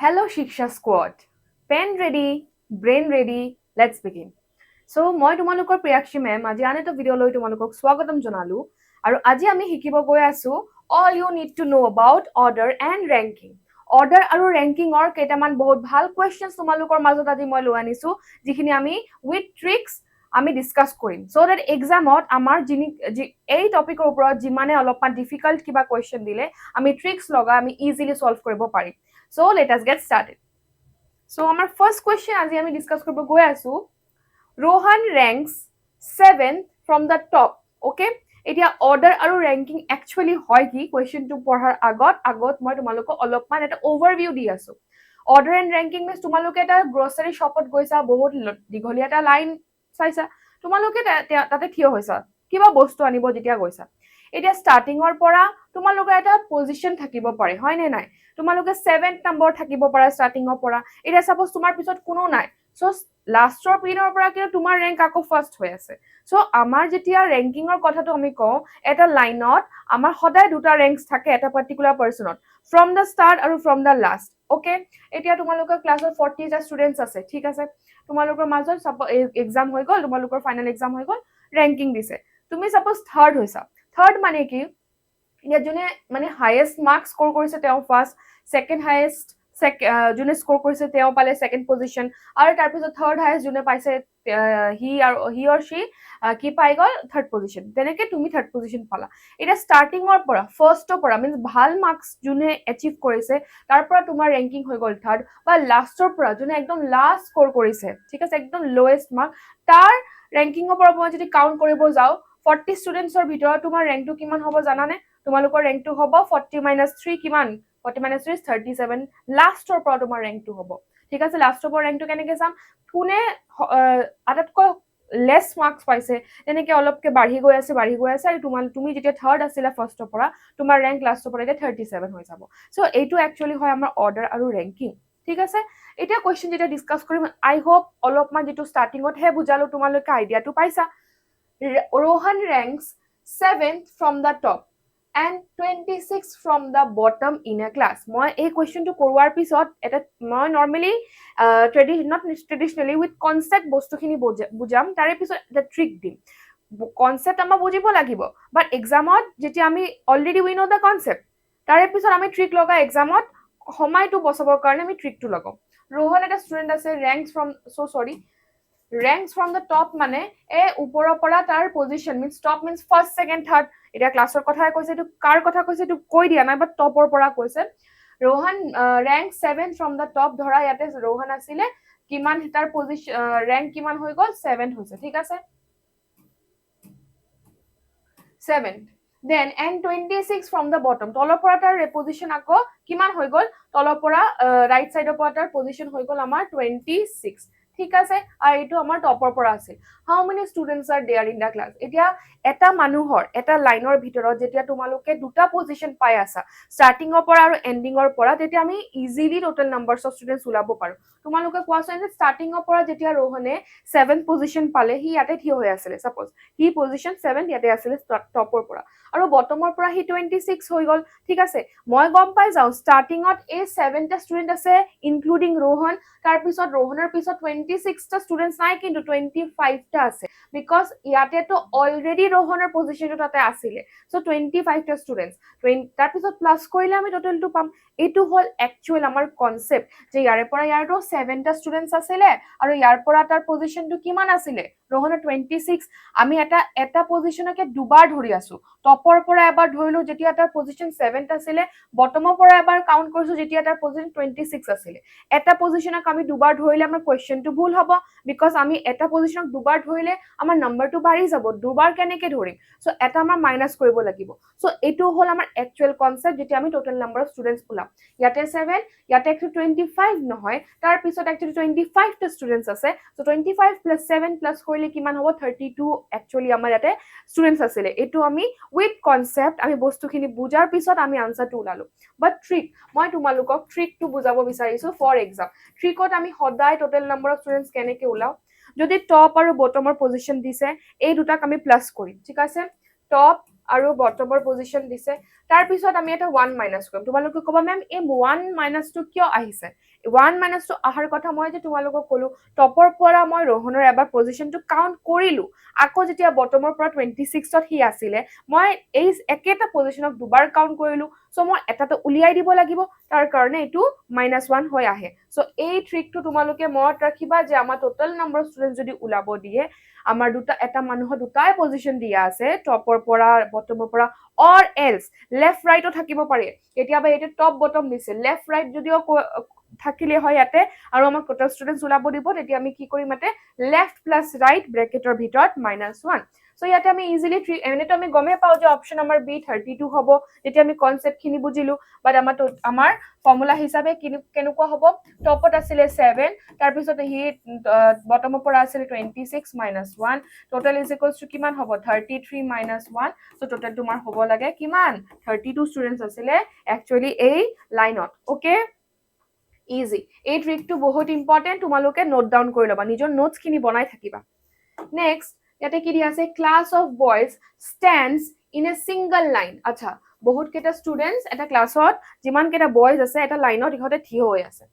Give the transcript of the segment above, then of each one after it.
Hello Shiksha Squad. Pen ready, brain ready, let's begin. So মই তোমালোকৰ Priyakshi ma'am আজি আন এটা ভিডিঅ' লৈ তোমালোকক স্বাগতম জনালো আৰু আজি আমি শিকিব গৈ আছো all you need to know about order and ranking. Order আৰু ranking কেইটামান বহুত ভাল questions তোমালোকৰ মাজত আজি মই লৈ আনিছো যিখিনি আমি with tricks আমি ডিসকাস কৰিম so that examত আমাৰ এই টপিকৰ ওপৰত যিমানে অলপমান ডিফিকাল্ট কিবা question দিলে আমি ট্ৰিক্স লগা আমি ইজিলি সলভ কৰিব পাৰিম so let us get started so আমাৰ first question আজি আমি ডিসকাস কৰিব গৈ আছো Rohan ranks 7th from the top. Okay? এতিয়া order আৰু ranking actually হয় কি question টো পঢ়াৰ আগত মই তোমালোকক অলপমান এটা overview দি আছো order and ranking means তোমালোকে এটা grocery shopত গৈছা বহুত দীঘলীয়া এটা লাইন চাইছা তোমালোকে তাতে থিয় হৈছা কিবা বস্তু আনিব যেতিয়া গৈছা এতিয়া ষ্টাৰ্টিংৰ পৰা তোমালোকৰ এটা পজিশন থাকিব পাৰে হয় নে নাই তোমালোকে 7th নম্বৰ থাকিব পাৰা ষ্টাৰ্টিংৰ পৰা এতিয়া সাপোজ তোমাৰ পিছত কোনো নাই সো লাষ্টৰ পিনৰ পৰা কিন্তু তোমাৰ ৰেংক আকৌ ফাৰ্স্ট হৈ আছে সো আমাৰ যেতিয়া ৰেংকিংৰ কথাটো আমি কওঁ এটা লাইনত আমাৰ সদায় দুটা ৰেংকস থাকে এটা পাৰ্টিকুলাৰ পাৰ্সনত ফ্ৰম দা ষ্টাৰ্ট আৰু ফ্ৰম দা লাষ্ট ওকে এতিয়া তোমালোকৰ ক্লাছত 40 টা ষ্টুডেন্টস আছে ঠিক আছে তোমালোকৰ মাজত এক্সাম হৈ গল তোমালোকৰ ফাইনেল এক্সাম হৈ গল ৰেংকিং দিছে তুমি সাপোজ থাৰ্ড হৈছা থাৰ্ড মানে কি এতিয়া যোনে মানে হাইয়েষ্ট মাৰ্কস স্কোৰ কৰিছে তেওঁ ফাৰ্স্ট সেকেন্ড হাইয়েষ্ট যোনে স্কোৰ কৰিছে তেওঁ পালে সেকেন্ড পজিশন আৰু তাৰ পিছত থাৰ্ড হাইয়েষ্ট যোনে পাইছে হি অৰ শি কি পাই গল থাৰ্ড পজিশন তেনেকে তুমি থাৰ্ড পজিশন পালা এটা ষ্টাৰ্টিংৰ পৰা ফাৰ্স্টৰ পৰা মিন্স ভাল মাৰ্কস যোনে এচিভ কৰিছে তাৰ পৰা তোমাৰ ৰেংকিং হৈ গল থাৰ্ড বা লাষ্টৰ পৰা যোনে একদম লাষ্ট স্কোৰ কৰিছে ঠিক আছে একদম লোৱেষ্ট মাৰ্ক তাৰ ৰেংকিংৰ পৰা মই যদি কাউন্ট কৰিব যাও 40 ষ্টুডেন্টছৰ ভিতৰত তোমাৰ ৰেংকটো কিমান হ'ব জানানে তোমালোকৰ ৰেংকটো হ'ব 40 - 3 কিমান 40 - 3 37 লাষ্টৰ পৰা তোমাৰ ৰেংকটো হ'ব ঠিক আছে লাষ্টৰ পৰা ৰেংকটো কেনেকৈ চাম কোনে আটাতকৈ লেছ মাৰ্কস পাইছে তেনেকৈ অলপকে বাঢ়ি গৈ আছে আৰু তুমি যেতিয়া থাৰ্ড আছিলা ফাৰ্ষ্টৰ পৰা তোমাৰ ৰেংক লাষ্টৰ পৰা 37 হৈ যাব সো এইটো একচুয়ালি হয় আমাৰ অৰ্ডাৰ আৰু ৰেংকিং ঠিক আছে এটা কোৱেশ্চন যেটা ডিসকাস কৰিম আই হোপ অলপমান যেটো ষ্টাৰ্টিংত হে বুজালো তোমালোকে আইডিয়াটো পাইছা Rohan ranks 7th from the top and 26th from the bottom in a class. মই এই কোৱেশ্চনটো কৰোৱাৰ পিছত এটা মই নৰমালি not traditionally with concept বস্তুখিনি বুজাম তাৰে পিছত এটা ট্ৰিক দিম কনসেপ্ট আমাৰ বুজিব লাগিব বাট এক্সামত যেতিয়া আমি already we know da concept তাৰে পিছত আমি ট্ৰিক লগা এক্সামত সময়টো বচাবৰ কাৰণে আমি ট্ৰিকটো লগাম ৰোহন এটা ষ্টুডেন্ট আছে ranks from the top মানে এ ওপৰৰ পৰা তাৰ position means top means first second third এটা ক্লাছৰ কথাই কৈছে এটো কাৰ কথা কৈছে এটো কৈ দিয়া নাই বাট টপৰ পৰা কৈছে Rohan rank 7 from the top ধৰা ইয়াতে ৰোহন আছিলে কিমান তাৰ পজিশন rank কিমান হৈ গল 7 হৈছে ঠিক আছে 7 then and 26 from the bottom তলৰ পৰা তাৰ পজিশন আকৌ কিমান হৈ গল তলৰ পৰা ৰাইট সাইডৰ পৰা তাৰ পজিশন হৈ গল আমাৰ 26 ঠিক আছে আৰু এটো আমাৰ টপৰ পৰা আছে how many students are there in the class এতিয়া এটা মানুহৰ এটা লাইনৰ ভিতৰত যেতিয়া তোমালোকে দুটা পজিশন পাই আছা ষ্টাৰ্টিংৰ পৰা আৰু এন্ডিংৰ পৰা তেতিয়া আমি ইজিলি টোটাল নাম্বাৰস অফ ষ্টুডেন্টস উলাব পাৰো তোমালোকে কোৱাচোন যে ষ্টাৰ্টিংৰ পৰা যেতিয়া ৰোহনে 7th পজিশন পালে হি ইয়াতে থিয় হৈ আছিল সাপোজ হি পজিশন 7 ইয়াতে আছিল টপৰ পৰা আৰু বটমৰ পৰা হি 26 হৈ গল ঠিক আছে মই গম পাই যাও ষ্টাৰ্টিংত এই 7টা ষ্টুডেন্ট আছে ইনক্লুডিং ৰোহন তাৰ পিছত ৰোহনৰ পিছত 26টা ষ্টুডেন্টস নাই কিন্তু 25টা আছে বিকজ ইয়াতে তো অলৰেডি ৰোহনৰ পজিশনটো তাতে আছিল সো 25টা ষ্টুডেন্টস তাৰ পিছত প্লাস কৰিলে আমি টোটালটো পাম এটো হল একচুয়াল আমাৰ কনসেপ্ট যে ইয়াৰে পৰা ইয়াৰটো 7টা ষ্টুডেন্টস আছিল আৰু ইয়াৰ পৰা তাৰ পজিশনটো কিমান আছিল ৰোহনৰ 26 আমি এটা পজিশনকে দুবাৰ ধৰি আছো টপৰ পৰা এবাৰ ধৰিলো যেতিয়া তাৰ পজিশন 7 আছিল বটমৰ পৰা এবাৰ কাউন্ট কৰিছো যেতিয়া তাৰ পজিশন 26 আছিল এটা পজিশনক আমি দুবাৰ ধৰিলে আমাৰ কোৱেশ্চনটো ভুল হ'ব বিকজ আমি এটা পজিশনক দুবাৰ ধৰিলে আমাৰ নাম্বাৰটো বাঢ়ি যাব দুবাৰ কেনেকে ধৰিম সো এটা আমাৰ মাইনাস কৰিব লাগিব সো এটো হল আমাৰ একচুয়াল কনসেপ্ট যেতিয়া আমি টোটাল নাম্বাৰ অফ ষ্টুডেন্টস উলাম ইয়াতে 7 ইয়াতে একচুয়ালি 25 নহয় তাৰ পিছত একচুয়ালি 25 টা ষ্টুডেন্টস আছে সো 25 + 7 + কৰিলে কিমান হ'ব 32 একচুয়ালি আমাৰ ইয়াতে ষ্টুডেন্টস আছিল এটো আমি উইথ কনসেপ্ট আমি বস্তুখিনি বুজাৰ পিছত আমি আনসাৰটো উলালো বাট ট্ৰিক মই তোমালোকক ট্ৰিকটো বুজাব বিচাৰিছো ফৰ এক্সাম ট্ৰিকত আমি সদায় টোটাল নাম্বাৰ অফ ষ্টুডেন্টস কেনেকে উলাও যদি টপ আৰু বটমৰ পজিশন দিছে এই দুটাক আমি প্লাস কৰিম ঠিক আছে টপ আৰু বটমৰ পজিশ্যন দিছে তাৰ পিছত আমি এটা 1 মাইনাস কৰিম তোমালোকে ক'বা মেম এই 1 মাইনাসটো কিয় আহিছে 1 মাইনাসটো আহাৰ কথা মই যে তোমালোকক ক'লো টপৰ পৰা মই ৰোহনৰ এবাৰ পজিশ্যনটো কাউন্ট কৰিলো আকৌ যেতিয়া বটমৰ পৰা 26ত হি আছিলে মই এই একেটা পজিশ্যনক দুবাৰ কাউন্ট কৰিলো সো মই এটাটো উলিয়াই দিব লাগিব তাৰ কাৰণে এটো -1 হৈ আহে সো এই ট্ৰিকটো তোমালোকে মনত ৰাখিবা যে আমাৰ টোটাল নাম্বাৰ ষ্টুডেন্ট যদি উলাব দিয়ে আমাৰ দুটা এটা মানুহৰ দুটাই পজিশ্যন দিয়া আছে টপৰ পৰা বটমৰ পৰা অৰ এলস লেফট ৰাইটও থাকিব পাৰে কেতিয়াবা এটো টপ বটম দিছে লেফট ৰাইট যদিও থাকিলে হয় ইয়াতে আৰু আমাক টোটাল ষ্টুডেন্টস উলাব দিব তেতিয়া আমি কি কৰিম ইয়াতে লেফট প্লাস ৰাইট ব্ৰেকেটৰ ভিতৰত -1 সো ইয়াতে আমি ইজিলি এনেটো আমি গমে পাও যে অপচন আমাৰ বি 32 হ'ব যেতিয়া আমি কনসেপ্ট খিনি বুজিলো বাট আমাৰ ফৰ্মুলা হিচাপে কেনেকুৱা হ'ব টপত আছিল 7 তাৰ পিছত হি বটমৰ পৰা আছিল 26 -1 টোটাল ইজ ইকুৱেলস টু কিমান হ'ব 33 -1 সো টোটাল তোমাৰ হ'ব লাগে কিমান 32 ষ্টুডেন্টস আছিল একচুয়ালি এই লাইনত ওকে ইজি এই ট্ৰিকটো বহুত ইম্পৰ্টেন্ট তোমালোকে নোট ডাউন কৰি লবা নিজৰ নোটস খিনি বনাই থাকিবা নেক্সট ইয়াতে কি দিয়া আছে class of boys stands in a single line আচ্ছা বহুত কেটা ষ্টুডেন্টস এটা ক্লাছত যিমান কেটা বয়জ আছে এটা লাইনত ইহতে থিয় হৈ আছে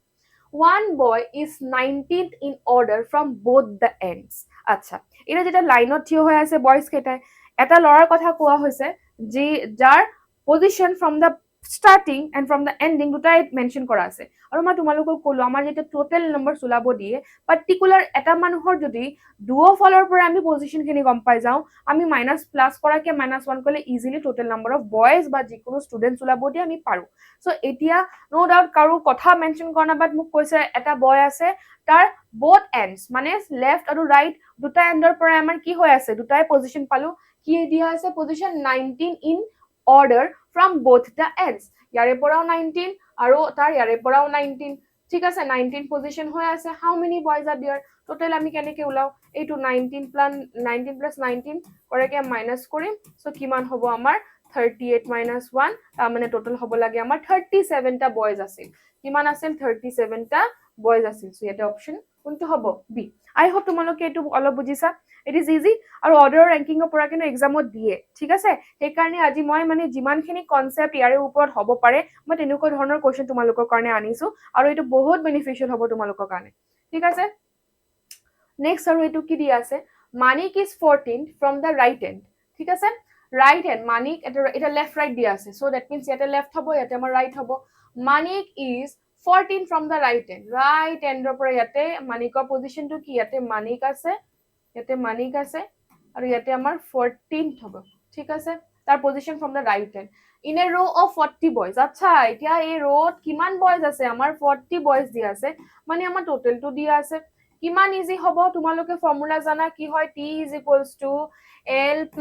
one boy is 19th in order from both the ends আচ্ছা এটা যেটা লাইনত থিয় হৈ আছে বয়জ কেটাই এটা লৰাৰ কথা কোৱা হৈছে যে যাৰ position from da starting and from the ending দুটাই মেনশন কৰা আছে আৰু মই তোমালোকক ক'লো আমাৰ যেটা টোটাল নম্বৰ চলাব দিয়ে পাৰ্টিকুলাৰ এটা মানুহৰ যদি দুও ফলৰ পৰা আমি পজিশন খিনি গম পাই যাও আমি মাইনাস প্লাস কৰাকে -1 কৰিলে easily total number of boys বা যিকোনো ষ্টুডেন্ট চলাব দিয়ে আমি পাৰো সো এতিয়া নো ডাউট কাৰো কথা মেনশন কৰা বাট মোক কৈছে এটা বয় আছে তাৰ both ends মানে লেফট আৰু ৰাইট দুটা এন্ডৰ পৰা আমাৰ কি হৈ আছে দুটাই পজিশন পালো কি দিয়া আছে position 19 in order from both the ends ইয়াৰে পৰাও 19 আৰু তাৰ ইয়াৰে পৰাও 19 ঠিক আছে 19 পজিশন হৈ আছে how many boys are there total আমি কেনেকে উলাও এইটো 19 plus 19 কৰেকে মাইনাস কৰিম সো কিমান হ'ব আমাৰ 38 -1 তাৰ মানে টোটাল হ'ব লাগে আমাৰ 37 টা বয়জ আছিল কিমান আছিল 37 টা বয়জ আছিল সো এটা অপচন কোনটো হ'ব বি আই হোপ তোমালোকে এটো অলপ বুজিছা ইট ইজ ইজি আৰু অৰ্ডাৰ ৰেংকিংৰ পৰা কিন্তু এক্সামত দিয়ে ঠিক আছে সেই কাৰণে আজি মই মানে যিমানখিনি কনসেপ্ট ইয়াৰে ওপৰত হ'ব পাৰে মই তেনেকুৱা ধৰণৰ কোৱেশ্চন তোমালোকৰ কাৰণে আনিছো আৰু এটো বহুত বেনিফিশিয়াল হ'ব তোমালোকৰ কাৰণে ঠিক আছে নেক্সট আৰু এটো কি দিয়া আছে Manik is 14 from the right end ঠিক আছে right hand মানিক এটা লেফট ৰাইট দিয়া আছে সো দ্যাট মিন্স ইয়াতে লেফট হ'ব ইয়াতে আমাৰ ৰাইট হ'ব Manik is 14 from the right end ৰ পৰা ইয়াতে মানিকৰ পজিশনটো কি ইয়াতে মানিক আছে আৰু ইয়াতে আমাৰ 14th হ'ব ঠিক আছে তাৰ position from the right end in a row of 40 boys আচ্ছা এতিয়া এই row কিমান বয়জ আছে আমাৰ 40 বয়জ দিয়া আছে মানে আমাৰ টোটালটো দিয়া আছে কিমান ইজি হ'ব তোমালোকে ফৰ্মুলা জানা কি হয় t l +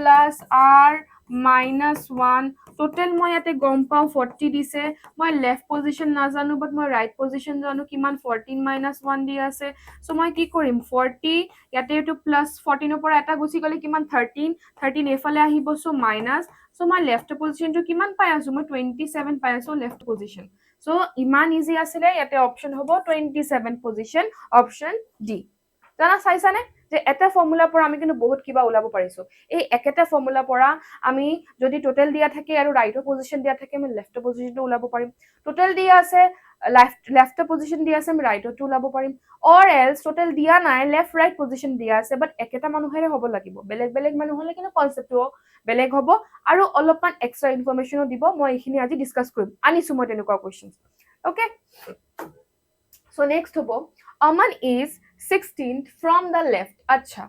r - 1 টোটাল মই ইয়াতে গম পাও 40 দিছে মই লেফট পজিশন নাজানো বাট মই ৰাইট পজিশন জানো কিমান 14 - 1 দি আছে সো মই কি কৰিম 40 ইয়াতে এটো প্লাস 14 ৰ পৰা এটা গুছি গলে কিমান 13 এফালে আহিব সো মাইনাস সো মই লেফট পজিশনটো কিমান পাই আছো মই 27 পাই আছো লেফট পজিশন সো ইমান ইজি আছিল ইয়াতে অপচন হ'ব 27 পজিশন অপচন ডি জানা চাইছানে যে এটা ফৰ্মুলা পৰা আমি কিন্তু বহুত কিবা উলাব পাৰিছো এই একেটা ফৰ্মুলা পৰা আমি যদি টোটাল দিয়া থাকে আৰু ৰাইটৰ পজিশন দিয়া থাকে আমি লেফট পজিশনটো উলাব পাৰিম টোটাল দিয়া আছে লেফট পজিশন দিয়া আছে আমি ৰাইটটো উলাব পাৰিম অৰ এলস টোটাল দিয়া নাই লেফট ৰাইট পজিশন দিয়া আছে বাট একেটা মানুহৰে হ'ব লাগিব বেলেগ বেলেগ মানুহ হলে কিন্তু কনসেপ্টটো বেলেগ হ'ব আৰু অলপমান এক্সট্ৰা ইনফৰমেশনো দিব মই এইখিনি আজি ডিসকাস কৰিম আনিছো মই তেনেকুৱা কোৱেশ্চন ওকে সো নেক্সট হ'ব Aman is 16th from the left আচ্ছা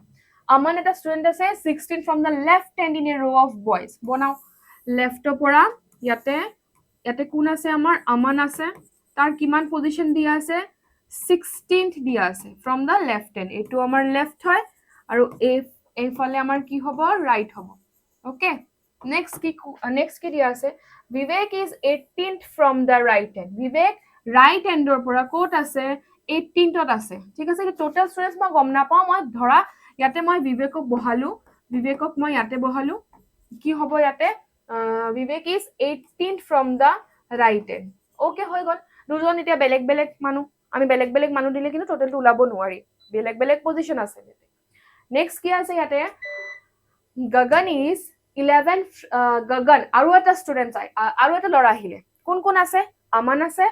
Aman এটা স্টুডেন্ট আছে 16 from the left hand in a row of boys বনাও লেফটৰ পৰা ইয়াতে কোন আছে আমাৰ Aman আছে তাৰ কিমান পজিশন দিয়া আছে 16th দিয়া আছে from the left hand এটো আমাৰ লেফট হয় আৰু এই ফালে আমাৰ কি হ'ব ৰাইট হ'ব ওকে নেক্সট কি দিয়া আছে Vivek is 18th from the right hand Vivek right handৰ পৰা কোট আছে 18th আছে ঠিক আছে টোটাল ষ্টুডেন্টস মই গম নাপাও মই ধৰা ইয়াতে মই বিবেকক মই ইয়াতে বহালো কি হ'ব ইয়াতে Vivek is 18th from the right end okay হৈ গল দুজন এতিয়া বেলেগ বেলেগ মানুহ আমি বেলেগ বেলেগ মানুহ দিলে কিন্তু টোটালটো উলাব নোৱাৰি বেলেগ বেলেগ পজিশন আছে নেক্সট কি আছে ইয়াতে Gagan is 11 গগন আৰু এটা ষ্টুডেন্ট আৰু এটা ল'ৰা আহিলে কোন কোন আছে আমান আছে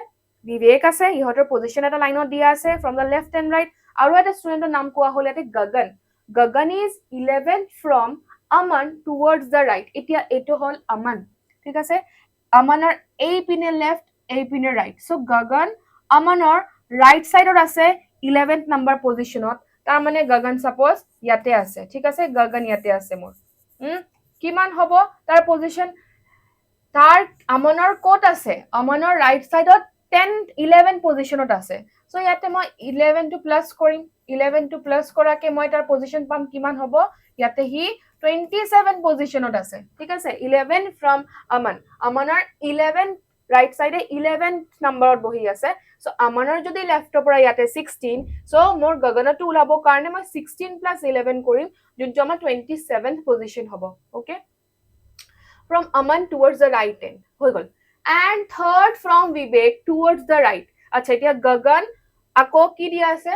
বিবেক আছে ইহঁতৰ পজিশন এটা লাইনত দিয়া আছে from the left and right আৰু এটা ষ্টুডেন্টৰ নাম কোৱা হ'ল ইয়াতে Gagan Gagan is 11 from Aman towards the right এতিয়া এইটো হ'ল আমান ঠিক আছে আমানৰ এই পিনে লেফট এই পিনে ৰাইট সো গগন আমানৰ ৰাইট সাইডত আছে 11th নাম্বাৰ পজিশনত তাৰ মানে গগন সাপোজ ইয়াতে আছে ঠিক আছে গগন ইয়াতে আছে মোৰ কিমান হ'ব তাৰ পজিশন তাৰ আমানৰ কোট আছে আমানৰ ৰাইট সাইডত 10 11 পজিশনত আছে সো ইয়াতে মই 11 টু প্লাস কৰিম 11 টু প্লাস কৰাকে মই তাৰ পজিশন পাম কিমান হ'ব ইয়াতে হি 27 পজিশনত আছে ঠিক আছে 11 ফ্ৰম আমান আমানৰ 11 ৰাইট সাইডে 11 নম্বৰত বহি আছে সো আমানৰ যদি লেফটৰ পৰা ইয়াতে 16 সো মোৰ গগনটো উলাব কাৰণে মই 16 প্লাস 11 কৰিম যোনটো আমাৰ 27th পজিশন হ'ব okay from Aman towards the right end হৈ গল and third from Vivek towards the right আচ্ছা এতিয়া গগন আকৌ কি দিয়া আছে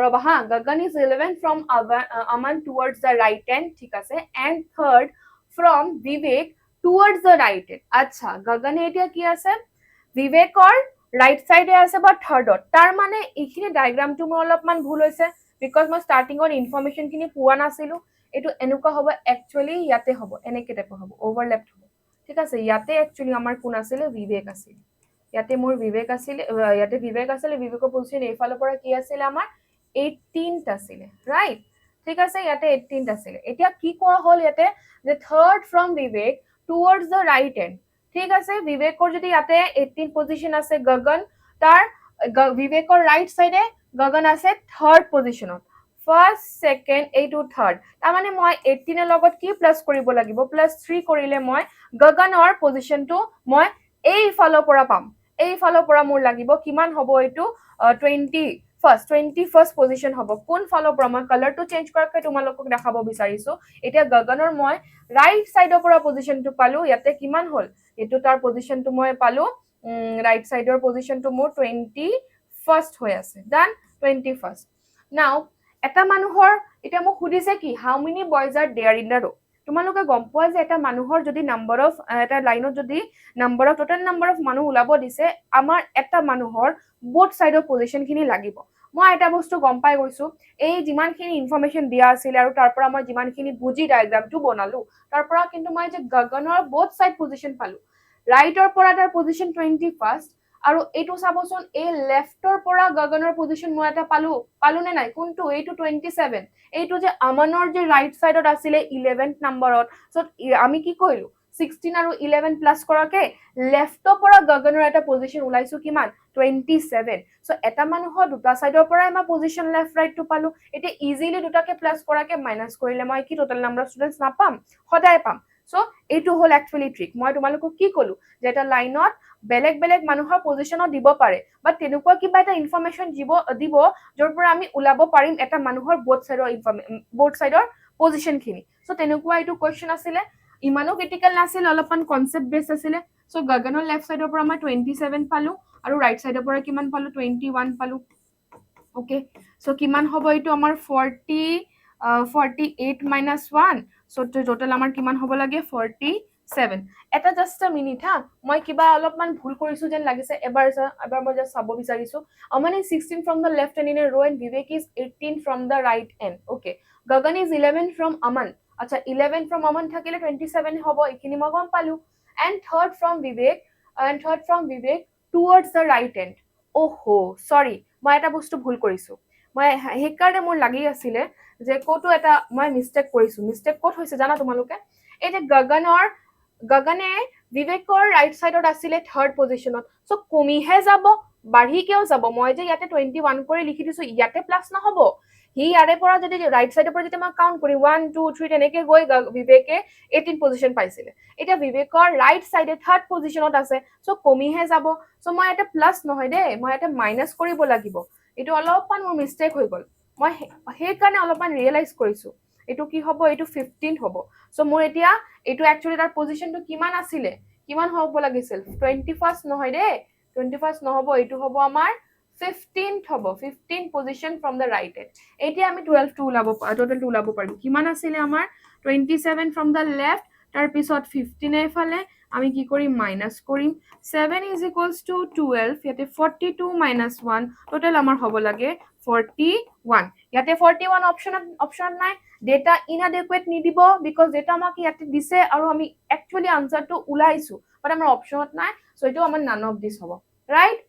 ৰবা হা গগন is 11 from Aman towards the right end ঠিক আছে and third from Vivek towards the right end আচ্ছা গগনে এতিয়া কি আছে বিবেকৰ ৰাইট সাইডে আছে বা থাৰ্ডত তাৰ মানে এইখিনি ডায়াগ্ৰামটো মোৰ অলপমান ভুল হৈছে বিকজ মই ষ্টাৰ্টিংৰ ইনফৰমেশন খিনি পোৱা নাছিলো এটো এনেকুৱা হ'ব একচুয়ালি ইয়াতে হ'ব এনেকে টাইপ হ'ব ওভাৰল্যাপড হ'ব ঠিক আছে ইয়াতে একচুয়ালি আমাৰ কোন আছিল বিবেক আছিল ইয়াতে মোৰ বিবেক আছিল ইয়াতে বিবেক আছিল বিবেকৰ পজিশন এইফালৰ পৰা কি আছিল আমাৰ 18th আছিল ৰাইট ঠিক আছে ইয়াতে 18th আছিল এতিয়া কি কোৱা হ'ল ইয়াতে যে third from Bibek towards the right and ঠিক আছে বিবেকৰ যদি ইয়াতে 18th পজিশন আছে গগন তাৰ বিবেকৰ ৰাইট সাইডে গগন আছে থাৰ্ড পজিশনত ফাৰ্স্ট সেকেন্ড এইটো থাৰ্ড তাৰ মানে মই 18 এৰ লগত কি প্লাস কৰিব লাগিব প্লাস 3 কৰিলে মই গগনৰ পজিশনটো মই এই ফালৰ পৰা পাম এই ফালৰ পৰা মোৰ লাগিব কিমান হ'ব এইটো 21st পজিশন হ'ব কোন ফালৰ পৰা মই কালাৰটো চেঞ্জ কৰাকৈ তোমালোকক দেখাব বিচাৰিছো এতিয়া গগনৰ মই ৰাইট সাইডৰ পৰা পজিশনটো পালো ইয়াতে কিমান হ'ল এটো তাৰ পজিশনটো মই পালো ৰাইট সাইডৰ পজিশনটো মোৰ 21st হৈ আছে ডান 21st নাও এটা মানুহৰ এটা মোক সুধিছে কি how many boys are there in the row তোমালোকে গম পোৱা যে এটা মানুহৰ যদি নাম্বাৰ অফ এটা লাইনত যদি number of total number of মানুহ ওলাব দিছে আমাৰ এটা মানুহৰ বোথ সাইডৰ পজিশন খিনি লাগিব মই এটা বস্তু গম পাই গৈছো এই যিমানখিনি ইনফৰমেশন দিয়া আছিল আৰু তাৰ পৰা মই যিমানখিনি বুজি ডায়াগ্ৰামটো বনালো তাৰ পৰা কিন্তু মই যে গগনৰ বোথ সাইড পজিশন পালো ৰাইটৰ পৰা তাৰ পজিশন 21st আৰু এইটো চাবচোন এই লেফটৰ পৰা গগনৰ পজিশন মই এটা পালো নে নাই কোনটো এইটো 27 এইটো যে আমানৰ যে ৰাইট সাইডত আছিল 11th নম্বৰত সো আমি কি কইলো 16 আৰু 11 প্লাস কৰাকে লেফটৰ পৰা গগনৰ এটা পজিশন উলাইছো কিমান 27 সো এটা মানুহৰ দুটা সাইডৰ পৰা মই পজিশন লেফট ৰাইট টু পালো এতে ইজিলি দুটাকে প্লাস কৰাকে মাইনাস কৰিলে মই কি টোটাল নাম্বাৰ অফ ষ্টুডেন্টস নাপাম সদায় পাম সো এইটো হল একচুয়ালি ট্ৰিক মই তোমালোকক কি কলো যে এটা লাইনত বেলেগ বেলেগ মানুহৰ পজিশনত দিব পাৰে বা তেনেকুৱা কিবা এটা ইনফৰমেশন দিব যৰ পৰা আমি উলাব পাৰিম এটা মানুহৰ বোথ সাইডৰ পজিশন খিনি সো তেনেকুৱা এইটো কোৱেশ্চন আছিল ইমানো ক্ৰিটিকেল নাছিল অলপমান কনসেপ্ট বেস আছিল সো গগনৰ লেফট সাইডৰ পৰা মই 27 পালো আৰু ৰাইট সাইডৰ পৰা কিমান পালো 21 পালো ওকে সো কিমান হ'ব এইটো আমাৰ 48 minus 1 সো টোটাল আমাৰ কিমান হ'ব লাগে 47 এটা জাস্ট আ মিনিট হা মই কিবা অলপমান ভুল কৰিছো যেন লাগিছে এবাৰ মই জাস্ট চাব বিচাৰিছো Aman is 16 from the left end in a row and Vivek is 18 from the right end okay Gagan is 11 from Aman acha 11 from Aman thakile 27 hobo ekhini মই গম পালো and third from Vivek towards the right end oho sorry মই এটা বস্তু ভুল কৰিছো মই হেকাৰে মোৰ লাগি আছিল যে কোটো এটা মই মিস্টেক কৰিছো মিস্টেক কোট হৈছে জানা তোমালোকে এই যে গগনে বিবেকৰ ৰাইট সাইডত আছিল থাৰ্ড পজিশনত সো কমিহে যাব বাঢ়ি কিয় যাব মই যে ইয়াতে 21 কৰি লিখি দিছো ইয়াতে প্লাস নহব হি ইয়াৰে পৰা যদি ৰাইট সাইডৰ পৰা যদি মই কাউন্ট কৰি 1 2 3 তেনেকে গৈ বিবেকে 18 পজিশন পাইছিল এটা বিবেকৰ ৰাইট সাইডে থাৰ্ড পজিশনত আছে সো কমিহে যাব সো মই এটা প্লাস নহয় দে মই এটা মাইনাস কৰিব লাগিব এটো অলপমান মোৰ মিস্টেক হৈ গল মই হে কাৰণে অলপমান ৰিয়েলাইজ কৰিছো এটো কি হ'ব এটো 15 হ'ব সো মোৰ এতিয়া এটো একচুয়ালি তাৰ পজিশনটো কিমান আছিল কিমান হ'ব লাগিছিল 21st নহয় দে 21st নহব এটো হ'ব আমাৰ 15th হ'ব 15 position from the right and এতিয়া আমি 12 টো উলাব টোটাল টো উলাব পাৰিম কিমান আছিল আমাৰ 27 ফ্ৰম দ্য লেফট তাৰ পিছত 15 এফালে আমি কি কৰিম মাইনাস কৰিম 7 is equals to 12 ইয়াতে 42 minus 1 টোটাল আমাৰ হ'ব লাগে 41 ইয়াতে 41 অপশন নাই ডেটা inadequate নিদিব because ডেটা আমাক ইয়াতে দিছে আৰু আমি actually আনসাৰটো উলাইছো বাট আমাৰ অপশনত নাই সো এটো আমাৰ none of this হ'ব ৰাইট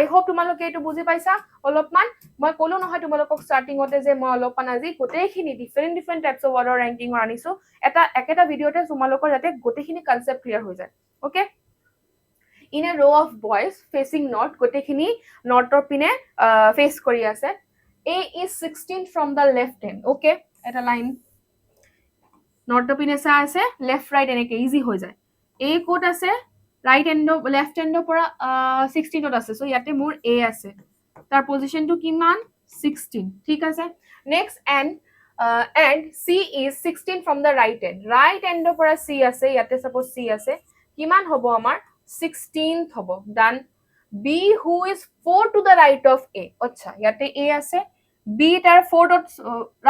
I hope তোমালোকে এটো বুজি পাইছা অলপমান মই কলো নহয় তোমালোকক স্টাৰ্টিংতে যে মই অলপমান আজি গোটেইখিনি different types of order ranking আনিছো একেটা ভিডিওতে তোমালোকৰ যাতে গোটেইখিনি কনসেপ্ট ক্লিয়াৰ হৈ যায় okay in a row of boys facing north গোটেইখিনি নৰ্থৰ পিনে ফেস কৰি আছে A is 16 from the left hand okay এটা লাইন নৰ্থৰ পিনে চা আছে লেফট ৰাইট এনেকে ইজি হৈ যায় A কোড আছে right hand left hand পৰা 16 ত আছে সো ইয়াতে মোৰ A আছে তাৰ পজিশনটো কিমান 16 ঠিক আছে next and C is 16 from the right hand পৰা C আছে ইয়াতে suppose C আছে কিমান হ'ব আমাৰ 16th হ'ব done B who is 4 to the right of A আচ্ছা ইয়াতে A আছে B তাৰ 4 ত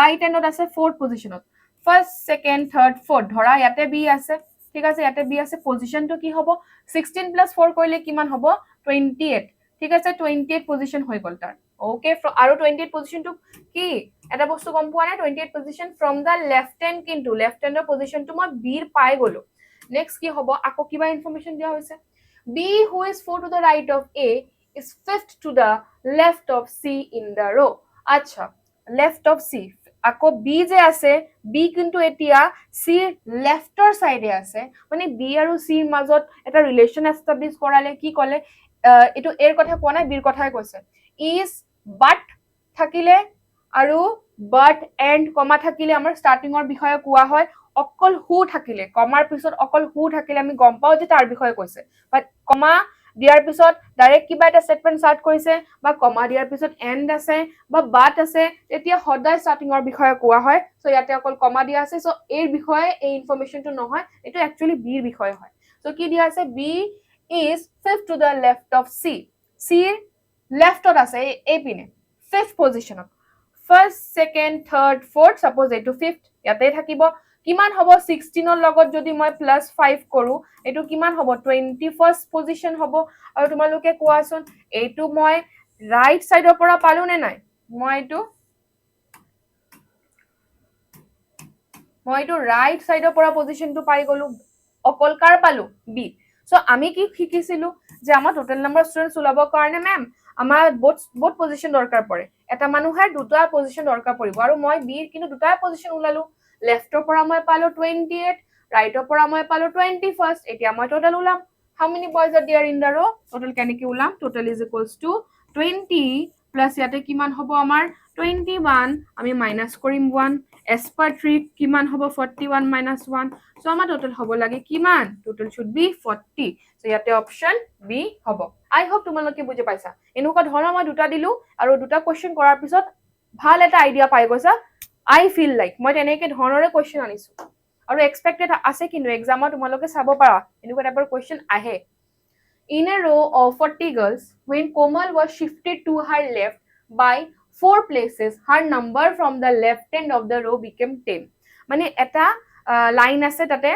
right hand আছে 4th পজিশনত first second third fourth ধৰা ইয়াতে B আছে ঠিক আছে ইয়াতে B আছে পজিশনটো কি হ'ব 16 plus 4 কৰিলে কিমান হ'ব 28 ঠিক আছে 28 পজিশন হৈ গল তাৰ ওকে আৰু 28 পজিশনটো কি এটা বস্তু গম পোৱা নাই 28 position from the left hand কিন্তু left handৰ পজিশনটো মই B ৰ পাই গলো নেক্সট কি হ'ব আকৌ কিবা ইনফৰমেশন দিয়া হৈছে B who is 4 to the right of A is 5th to the left of C in the row আচ্ছা left of C আকৌ B যে আছে B কিন্তু এতিয়া C লেফটৰ সাইডে আছে মানে B আৰু C ৰ মাজত এটা ৰিলেশন এস্টাবলিশ কৰালে কি কলে এটো এৰ কথা কোৱা নাই বিৰ কথাই কৈছে is but থাকিলে আৰু but and কমা থাকিলে আমাৰ স্টাৰ্টিংৰ বিষয়ে কোৱা হয় অকল হু থাকিলে কমাৰ পিছত অকল হু থাকিলে আমি গম পাও যে তাৰ বিষয়ে কৈছে বাট কমা দিয়াৰ পিছত ডাইৰেক্ট কিবা এটা স্টেটমেন্ট স্টাৰ্ট কৰিছে বা কমা দিয়াৰ পিছত এন্ড আছে বা বাট আছে তেতিয়া সদায় স্টাৰ্টিংৰ বিষয়ে কোৱা হয় সো ইয়াতে অকল কমা দিয়া আছে সো এৰ বিষয়ে এই ইনফৰমেশনটো নহয় এটো একচুয়ালি বি ৰ বিষয়ে হয় সো কি দিয়া আছে B is 5th to the left of C C লেফটত আছে এই পিনে 5th পজিশনত first second third fourth suppose এটো 5th ইয়াতে থাকিব কিমান হ'ব 16 ৰ লগত যদি মই +5 কৰো এটো কিমান হ'ব 21st পজিশন হ'ব আৰু তোমালোকে কোৱাচোন এটো মই ৰাইট সাইডৰ পৰা পালো নে নাই মই এটো ৰাইট সাইডৰ পৰা পজিশনটো পাই গলো অকল কাৰ পালো বি সো আমি কি শিকিছিলো যে আমাৰ টোটাল নাম্বাৰ ষ্টুডেন্টস উলাবৰ কাৰণে মেম আমাৰ বহুত পজিশন দৰকাৰ পৰে এটা মানুহে দুটা পজিশন দৰকাৰ পৰিব আৰু মই বি কিন্তু দুটা পজিশন উলালো লেফটৰ পৰা মই পালো 28 ৰাইটৰ পৰা মই পালো 21st এতিয়া মই টোটাল উলাম how many boys are there in the row total কেনেকৈ উলাম total is equals to 20 plus ইয়াতে কিমান হ'ব আমাৰ 21 আমি মাইনাস কৰিম 1 as per 3 কিমান হ'ব 41 minus 1 সো আমাৰ টোটাল হ'ব লাগে কিমান টোটাল should be 40 সো ইয়াতে অপশন বি হ'ব I hope তোমালোকে বুজি পাইছা এনেকুৱা ধৰণৰ মই দুটা দিলো আৰু দুটা কোৱেশ্চন কৰাৰ পিছত ভাল এটা আইডিয়া পাই গৈছা I feel like মই তেনেকৈ ধৰণৰে কোৱেশ্চন আনিছো আৰু এক্সপেক্টেড আছে কিন্তু এক্সামত তোমালোকে চাব পাৰা এনেকুৱা টাইপৰ কোৱেশ্চন আহে In a row of 40 girls, when Komal was shifted to her left by 4 places, her number from the left end of the row became 10. মানে এটা লাইন আছে তাতে